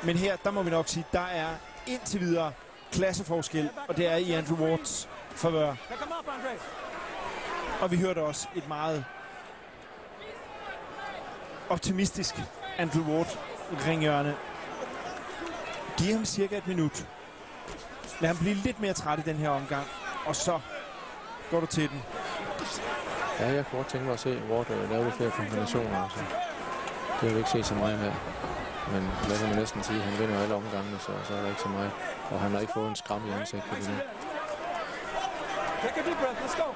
Men her, der må vi nok sige, der er indtil videre klasseforskel, og det er i Andrew Wards favør. Og vi hørte også et meget optimistisk Andrew Ward ringhjørne. Giv ham cirka et minut. Lad ham blive lidt mere træt i den her omgang, og så går du til den. Ja, jeg kunne godt tænke mig at se Ward lave lidt flere kombinationer. Altså. Det har vi ikke set så meget af. Men lad mig næsten sige, at han vinder alle omgangene, så er der ikke så meget. Og han har ikke fået en skram i ansigtet på det nu. Take a deep breath. Let's go.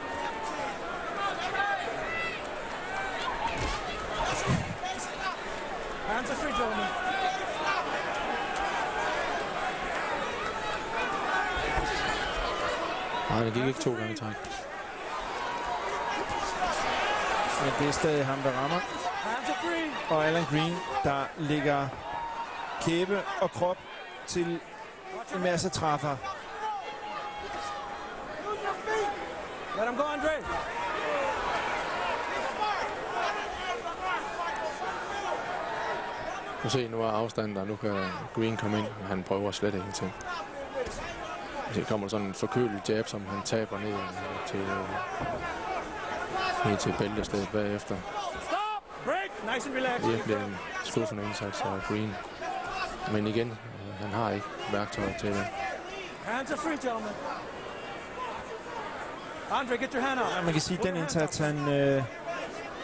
Hands are free, gentlemen. Nej, det gik ikke 2 gange i træk. Men det er stadig ham, der rammer. Hands are free. Og Alan Green, der ligger kæbe og krop til en masse træffer. Let him go, Andre. Nu er afstanden der. Nu kan Green komme ind, og han prøver slet ingenting. Det kommer sådan en forkølet jab, som han taber ned til bæltestedet bagefter. Break. Nice and relaxed. Virkelig en skuffende indsats af Green. Men igen, han har ikke værktøjer til det. Hands are free, gentlemen. Andre, get your hand out. Ja, man kan sige, at den indsats,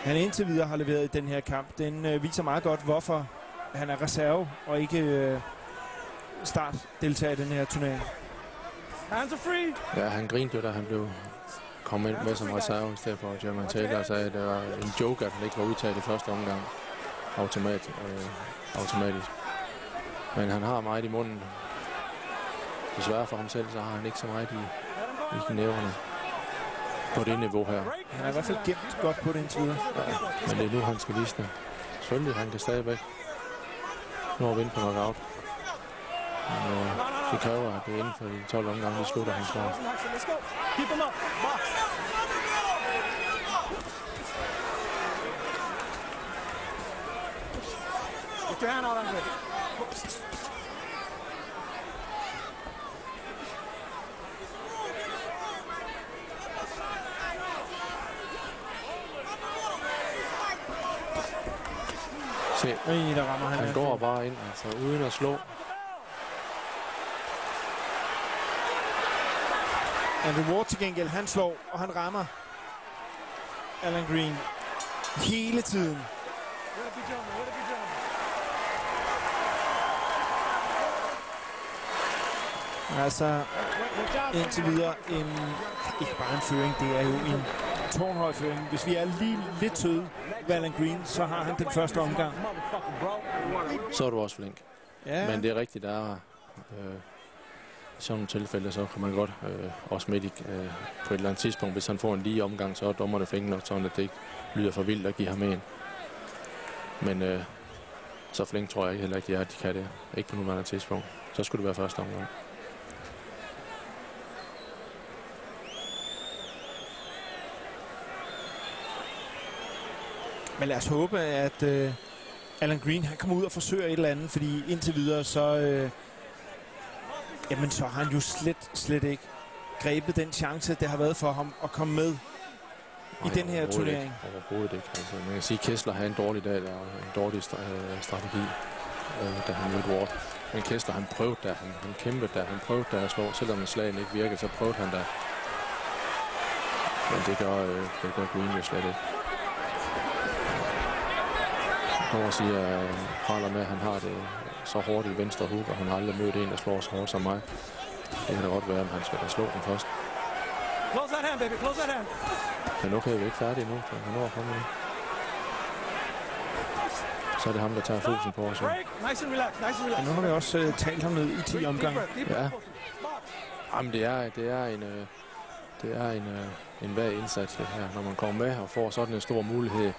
han indtil videre har leveret i den her kamp, den viser meget godt, hvorfor han er reserve og ikke startdeltager i den her turnering. Hands are free. Ja, han grinede, da han blev kommet ind med som reserve, i stedet for at German Taylor sagde, at det var en joke, at han ikke var udtaget i første omgang automatisk. Men han har meget i munden. Desværre for ham selv, så har han ikke så meget i knæverne på det niveau her. Han er i hvert fald gemt godt på det indtil videre. Ja, men det er nu, han skal vise det. Selvfølgelig, han kan stadigvæk nå at vinde på knockout. Men det kræver, at det er inden for de 12 omgange, det slutter han snart. Let's go. Keep him up. Box. Get your hand out, Andre. Se, Der rammer han går bare ind, altså uden at slå. Andrew Ward til gengæld, han slår, og han rammer Alan Green hele tiden. Altså, indtil videre ikke bare en føring, det er jo en tårnhøj føring. Hvis vi er lige lidt søde ved Alan Green, så har han den første omgang. Så er du også flink. Ja. Men det er rigtigt, der er i sådan nogle tilfælde, så kan man godt også midt på et eller andet tidspunkt, hvis han får en lige omgang, så er dommerne flink nok, sådan at det ikke lyder for vildt at give ham en. Men så flink tror jeg ikke heller ikke, at de kan det. Ikke på nuværende tidspunkt. Så skulle det være første omgang. Men lad os håbe, at Alan Green han kommer ud og forsøger et eller andet, fordi indtil videre så så har han jo slet ikke grebet den chance, det har været for ham at komme med i den her turnering. Overhovedet ikke. Altså, man kan sige, at Kessler havde en dårlig dag, og en dårlig strategi, da han mødte Ward. Men Kessler, han prøvede da, han kæmpede da, han prøvede da at slå, selvom slagen ikke virkede, så prøvede han da. Men det gør Green jo slet ikke. Jeg kommer og siger, at praler med, at han har det så hårdt i venstre hook, og han har aldrig mødt en, der slår så hårdt som mig. Det kan da godt være, at han skal da slå den først. Close that hand, baby. Close that hand. Men okay, vi er ikke færdige endnu, så han når at komme nu. Så er det ham, der tager fokusen på os. Nice and relax, nice and relax. Og nu har vi også talt ham ned i 10 omgange. Ja. Jamen, det er en vag indsats, det her. Når man kommer med og får sådan en stor mulighed,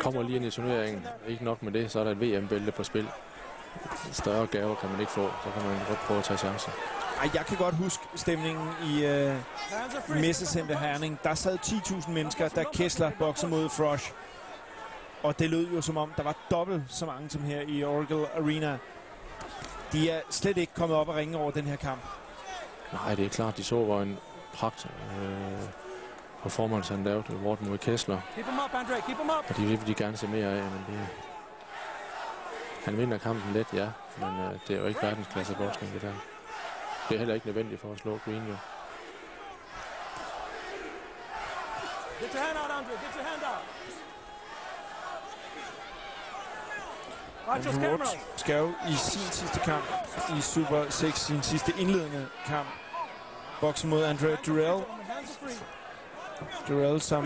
kommer lige ind i turneringen. Ikke nok med det, så er der et VM-bælte på spil. Større gaver kan man ikke få, så kan man godt prøve at tage chancer. Ej, jeg kan godt huske stemningen i Messecenter Herning. Der sad 10.000 mennesker, da Kessler boksede mod Frosch. Og det lød jo som om, der var dobbelt så mange som her i Oracle Arena. De er slet ikke kommet op og ringe over den her kamp. Nej, det er klart, de så var en pragt performance, han lavede Ward mod Kessler. Keep him up, Andre. Keep him up. Og de vil de gerne se mere af, men det... Han vinder kampen let, ja, men det er jo ikke verdensklasse boksning, det der. Det er heller ikke nødvendigt for at slå Green, jo. Get your hand out, Andre. Get your hand out. Watch your Andrew camera. Ward skal jo i sin sidste kamp i Super 6, sin sidste indledende kamp, bokse mod Andre Durrell. Hands are free. Durrell, som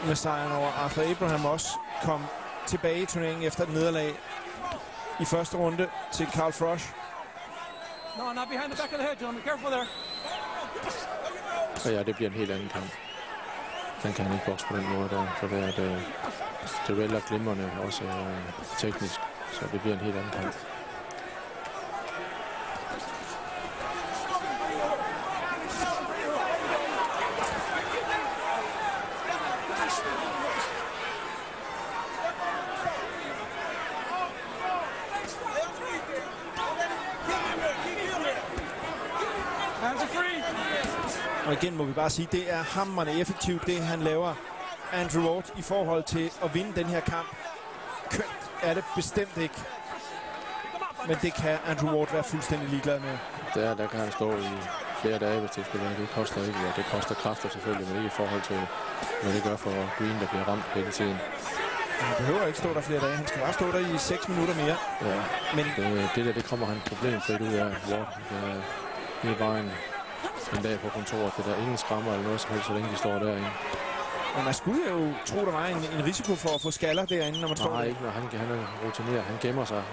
med sejren over Arthur Abraham også kom tilbage i turneringen efter et nederlag i første runde til Carl Froch. No, not behind the back of the head, gentlemen. Careful there. Og ja, det bliver en helt anden kamp. Den kan han ikke bokse på den måde der, for det er Durrell er glimrende, også teknisk, så det bliver en helt anden kamp. Og igen må vi bare sige, det er hamrende effektivt, det han laver, Andrew Ward, i forhold til at vinde den her kamp. Kønt er det bestemt ikke. Men det kan Andrew Ward være fuldstændig ligeglad med. Der kan han stå i flere dage, hvis det skulle være. Det koster ikke, ja, det koster kræfter selvfølgelig, men ikke i forhold til, hvad det gør for Green, der bliver ramt hele tiden. Han behøver ikke stå der flere dage. Han skal bare stå der i 6 minutter mere. Ja, men det kommer han problemfrit ud af Ward. Det er bare en dag på kontoret. Det der ingen skrammer eller noget som helst, så længe de står derinde. Men man skulle jo tro, der var en risiko for at få skaller derinde, når man står der. Nej, ikke når han er rutineret. Han gemmer sig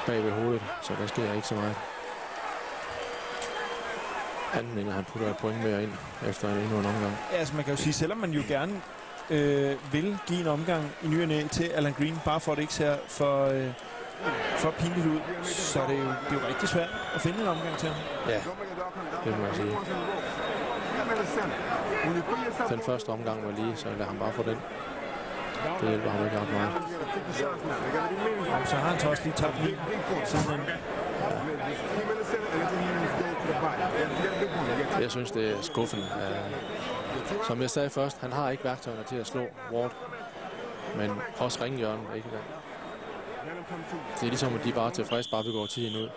bag ved hovedet, så der sker ikke så meget. Anden end han putter et point mere ind efter endnu en omgang. Ja, altså man kan jo sige, selvom man jo gerne vil give en omgang i ny og næ til Alan Green, bare for at det ikke ser for pinligt ud, så det er jo rigtig svært at finde en omgang til ham. Ja, det må jeg sige. Den første omgang var lige, så lad ham bare få den. Det hjælper ham ikke ret meget. Så har han så også lige tabt lige siden. Jeg synes, det er skuffende. Som jeg sagde først, han har ikke værktøjerne til at slå Ward, men også ringhjørnen ikke. Det er ligesom, at de bare er tilfredse, bare vi går tiden ud.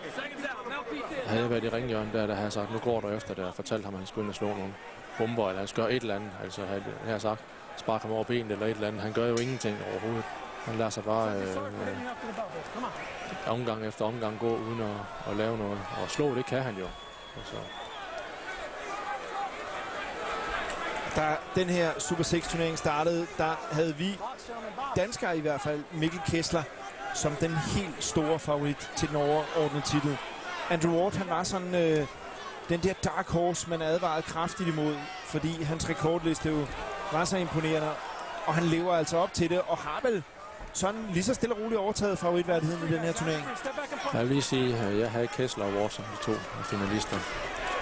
Havde jeg været i ringhjørnen der havde jeg sagt, nu går der efter det, og fortalt ham, at han skulle ind og slå nogle bomber, eller han skal gøre et eller andet. Altså, havde jeg sagt, spark ham over benet eller et eller andet. Han gør jo ingenting overhovedet. Han lader sig bare omgang efter omgang gå uden at lave noget. Og slå, det kan han jo. Altså. Da den her Super 6-turnering startede, der havde vi danskere i hvert fald, Mikkel Kessler, som den helt store favorit til den overordnede titel. Andrew Ward, han var sådan den der dark horse, man advarede kraftigt imod, fordi hans rekordliste jo var så imponerende, og han lever altså op til det, og har vel sådan lige så stille og roligt overtaget favoritværdigheden i den her turnering. Jeg vil lige sige, at jeg havde Kessler og Ward som de to finalister,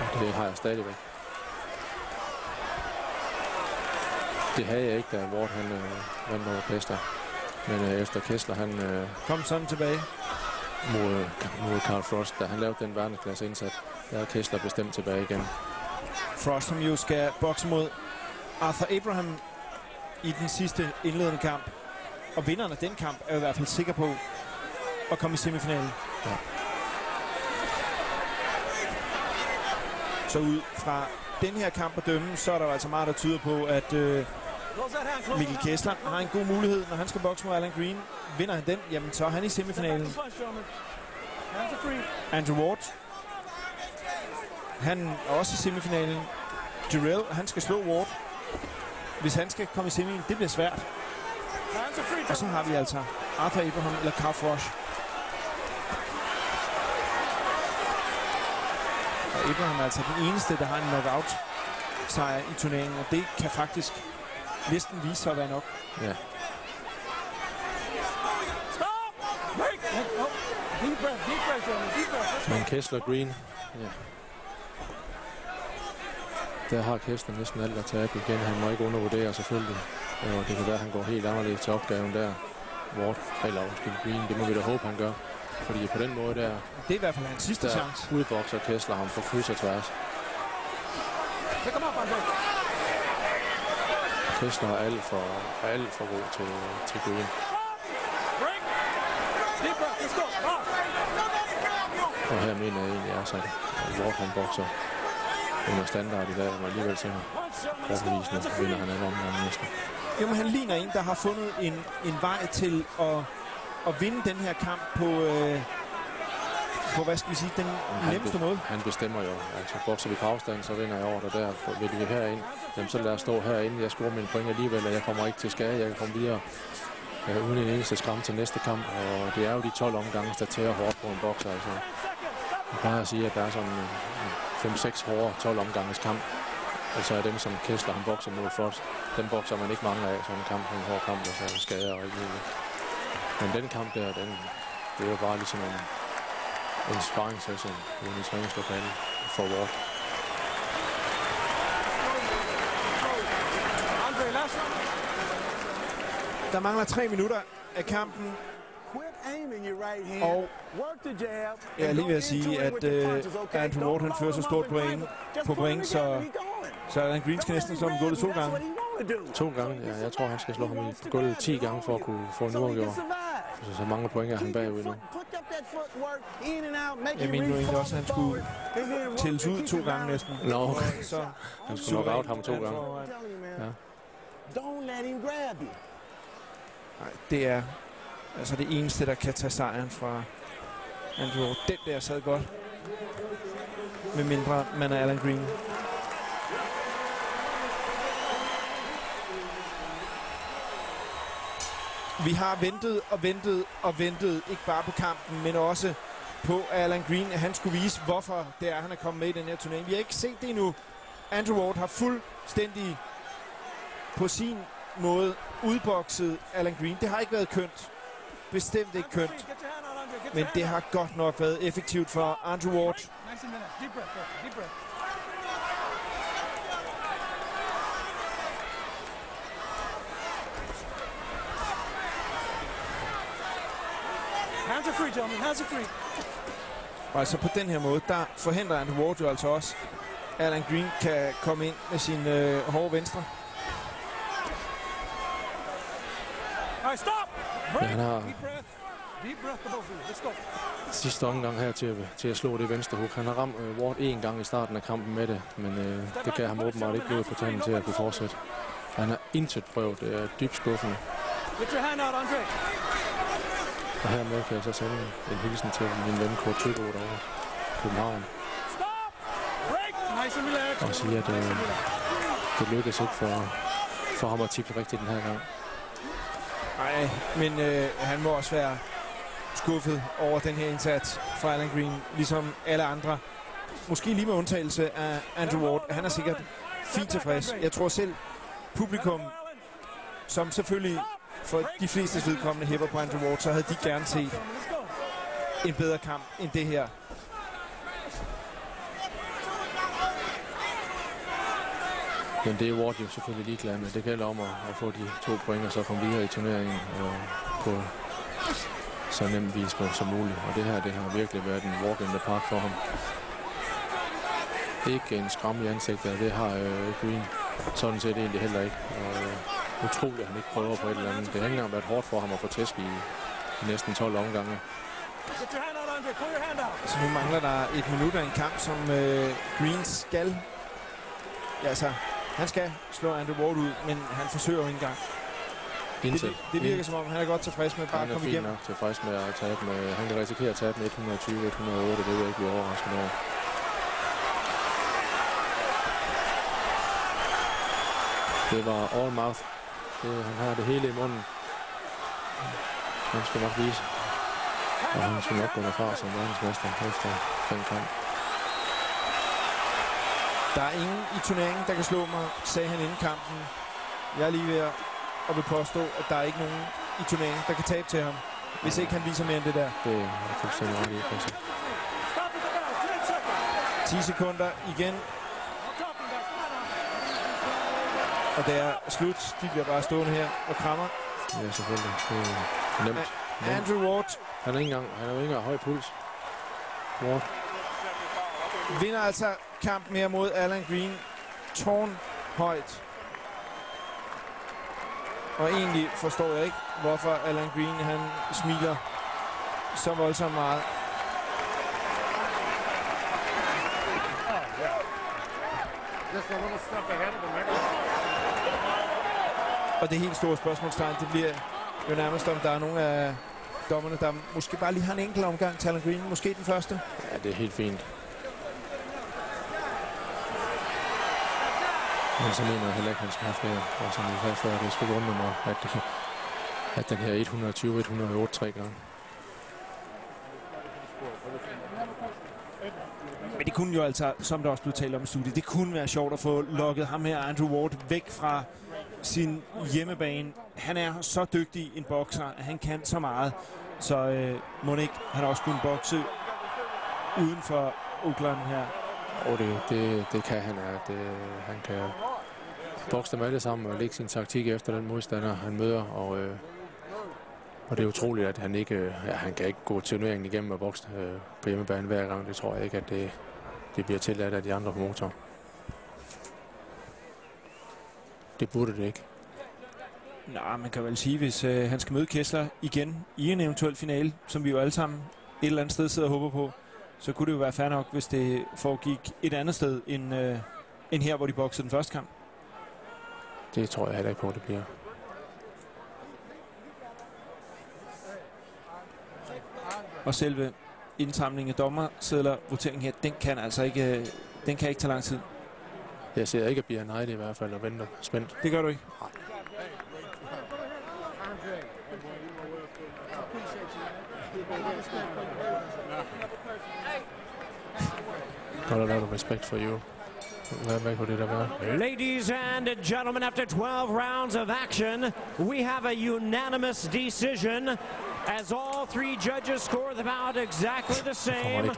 og det har jeg stadigvæk. Det havde jeg ikke, da Ward han vandt over Kessler. Men efter Kessler, han kom sådan tilbage mod Carl Froch, da han lavede den verdensklasse indsats, der er Kessler bestemt tilbage igen. Froch, som jo skal bokse mod Arthur Abraham i den sidste indledende kamp. Og vinderen af den kamp er i hvert fald sikker på at komme i semifinalen. Ja. Så ud fra den her kamp at dømme, så er der altså meget, der tyder på, at Mikkel Kessler har en god mulighed, når han skal bokse mod Alan Green. Vinder han den, jamen så er han i semifinalen. Andrew Ward, han er også i semifinalen. Durrell, han skal slå Ward. Hvis han skal komme i semien, det bliver svært. Og så har vi altså Arthur Abraham eller Carl Froch. Og Abraham er altså den eneste, der har en knockout-sejr i turneringen, og det kan faktisk næsten vise sig at være nok. Ja. Men Kessler Green, ja. Der har Kessler næsten alt at tabe igen. Han må ikke undervurdere selvfølgelig. Og det kan være, at han går helt anderledes til opgaven der. Ward, eller Green, det må vi da håbe, han gør. Fordi på den måde der... Det er i hvert fald hans sidste chance. Udbokser Kessler ham på kryds og tværs. Kessler er alt for god til Green. Og her mener jeg egentlig også, at Ward han bokser under standard i dag, men alligevel så overbevisende vinder han alle omgange næsten. Jamen, han ligner en, der har fundet en vej til at vinde den her kamp på hvad skal vi sige, den nemmeste måde. Han bestemmer jo. Altså, bokser vi på afstand, så vinder jeg over det der. Vil vi herind, jamen, så lad os stå herinde. Jeg scorer mine point alligevel, og jeg kommer ikke til skade. Jeg kan komme videre uden en eneste skram til næste kamp. Og det er jo de 12 omgange, der tærer hårdt på en bokser. Altså, jeg plejer at sige, at der er sådan 5-6 hårde 12 omganges kamp. Altså er dem, som Kessler han bokser mod først. Den bokser man ikke mange af, sådan en kamp, en hård kamp, og så skader og ikke muligt. Men den kamp der, det er jo bare ligesom en sparringssession i træningslokalet for Ward. Der mangler 3 minutter af kampen. Og jeg er lige ved at sige, at Andrew Ward han fører så stort point, så Alan Green skal næsten slå ham gulvet 2 gange. 2 gange? Ja, jeg tror, han skal slå ham i gulvet 10 gange for at kunne få en uafgjort. Så mange point er han bagud nu. Jeg mener nu egentlig også, at han skulle tælles ud 2 gange næsten. Nå, så han skulle nok out ham 2 gange. Ja. Nej, det er altså det eneste, der kan tage sejren fra Andrew Ward. Den der sad godt. Med mindre man er Alan Green. Vi har ventet og ventet og ventet, ikke bare på kampen, men også på Alan Green, at han skulle vise, hvorfor det er, han er kommet med i den her turnering. Vi har ikke set det endnu. Andrew Ward har fuldstændig på sin måde udbokset Alan Green. Det har ikke været kønt. Bestemt ikke kønt. Men det har godt nok været effektivt for Andrew Ward. Hands are free, gentlemen. Hands are free. Og altså på den her måde, der forhindrer Andrew Ward jo altså også, Alan Green kan komme ind med sin hårde venstre. Ja, han har sidste omgang her til at slå det venstre hook. Han har ramt Ward 1 gang i starten af kampen med det, men det kan ham åbenbart ikke blive på tanden til at kunne fortsætte. Han har intet prøvet. Det er dybt skuffende. Og hermed kan jeg så sende en hilsen til min ven Kurt Tøbo derovre i København. Og sige, at det lykkedes ikke for ham at tippe rigtigt den her gang. Nej, men han må også være skuffet over den her indsats fra Alan Green, ligesom alle andre. Måske lige med undtagelse af Andrew Ward. Han er sikkert fint tilfreds. Jeg tror selv, publikum, som selvfølgelig for de fleste vedkommende hæpper på Andrew Ward, så havde de gerne set en bedre kamp end det her. Men det er Ward jo selvfølgelig ligeglad med. Det gælder om at få de 2 point og så komme videre i turneringen på så nem vis som muligt. Og det her, det har virkelig været en walk in the park for ham. Ikke en skram i ansigtet, det har Green sådan set egentlig heller ikke. Og utroligt, at han ikke prøver på et eller andet. Det har ikke engang været hårdt for ham at få tæsk i næsten 12 omgange. Så nu mangler der 1 minut af en kamp, som Green skal... Ja, altså, han skal slå Andrew Ward ud, men han forsøger jo ikke engang. Det virker som om, han er godt tilfreds med bare at komme igennem. Han er fint nok tilfreds med at tabe med... Han kan risikere at tabe med 120-108, det vil jeg ikke blive overrasket over. Det var all mouth. Han har det hele i munden. Han skal nok vise. Og han skal nok gå derfra som verdensmester efter den kamp. Der er ingen i turneringen, der kan slå mig, sagde han inden kampen. Jeg er lige ved at vil påstå, at der er ikke nogen i turneringen, der kan tabe til ham, hvis ikke han viser mere end det der. Det er fuldstændig ret i. 10 sekunder igen. Og det er slut. De bliver bare stående her og krammer. Ja, selvfølgelig. Det er nemt. Andrew Ward. Han er ikke engang høj puls. Ward Vinder altså kamp mere mod Alan Green. Tårnhøjt. Og egentlig forstår jeg ikke, hvorfor Alan Green han smiler så voldsomt meget. Og det helt store spørgsmålstegn, det bliver jo nærmest, om der er nogle af dommerne, der måske bare lige har en enkelt omgang til Alan Green. Måske den første. Ja, det er helt fint. Men så mener jeg heller ikke, han skal have flere. Og som vi havde før, det skulle undre mig, at den her 120-108 3 gange. Men det kunne jo altså, som der også blev talt om i studiet, det kunne være sjovt at få lukket ham her, Andrew Ward, væk fra sin hjemmebane. Han er så dygtig en bokser, at han kan så meget. Så må ikke han også kunne bokse uden for Oakland her. Og det kan han. Han kan bokse dem alle sammen og lægge sin taktik efter den modstander, han møder. Og det er utroligt, at han ikke han kan ikke gå turneringen igennem og bokse på hjemmebane hver gang. Det tror jeg ikke, at det bliver tilladt af de andre promotorer. Det burde det ikke. Nå, man kan vel sige, hvis han skal møde Kessler igen i en eventuel finale, som vi jo alle sammen et eller andet sted sidder og håber på, så kunne det jo være fair nok, hvis det foregik et andet sted end her, hvor de boksede den første kamp. Det tror jeg heller ikke på, det bliver. Og selve indsamlingen af dommersedler, voteringen her, den kan altså ikke, den kan ikke tage lang tid. Jeg ser ikke, at bliver nej i hvert fald og venter spændt. Det gør du ikke? Got a lot of respect for you. Hvad kunne det der være? Ladies and gentlemen, after 12 rounds of action, we have a unanimous decision as all three judges score the bout exactly the same.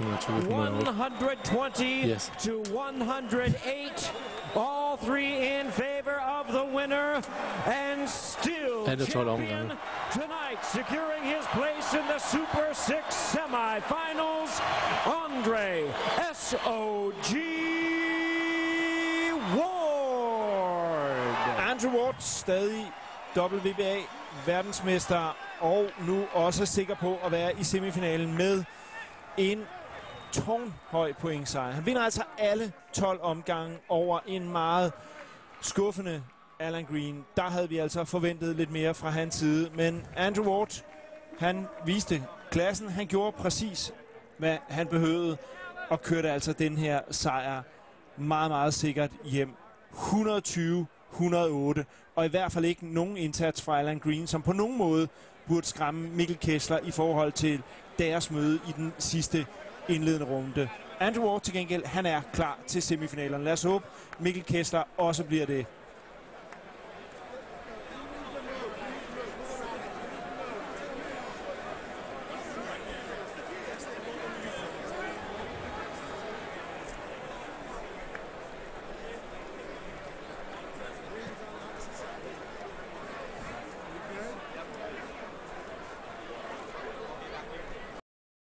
120 yes. to 108. All three in favor of the winner, and still champion tonight, securing his place in the Super 6 semifinals, Andre S.O.G. Ward. Andrew Ward, stadig WBA verdensmester, og nu også sikker på at være i semifinalen med en tårnhøj pointsejr. Han vinder altså alle 12 omgange over en meget skuffende Alan Green. Der havde vi altså forventet lidt mere fra hans side, men Andrew Ward, han viste klassen. Han gjorde præcis, hvad han behøvede, og kørte altså den her sejr meget, meget sikkert hjem. 120-108, og i hvert fald ikke nogen indsats fra Alan Green, som på nogen måde burde skræmme Mikkel Kessler i forhold til deres møde i den sidste indledende runde. Andrew Ward til gengæld, han er klar til semifinalerne. Lad os håbe, Mikkel Kessler også bliver det.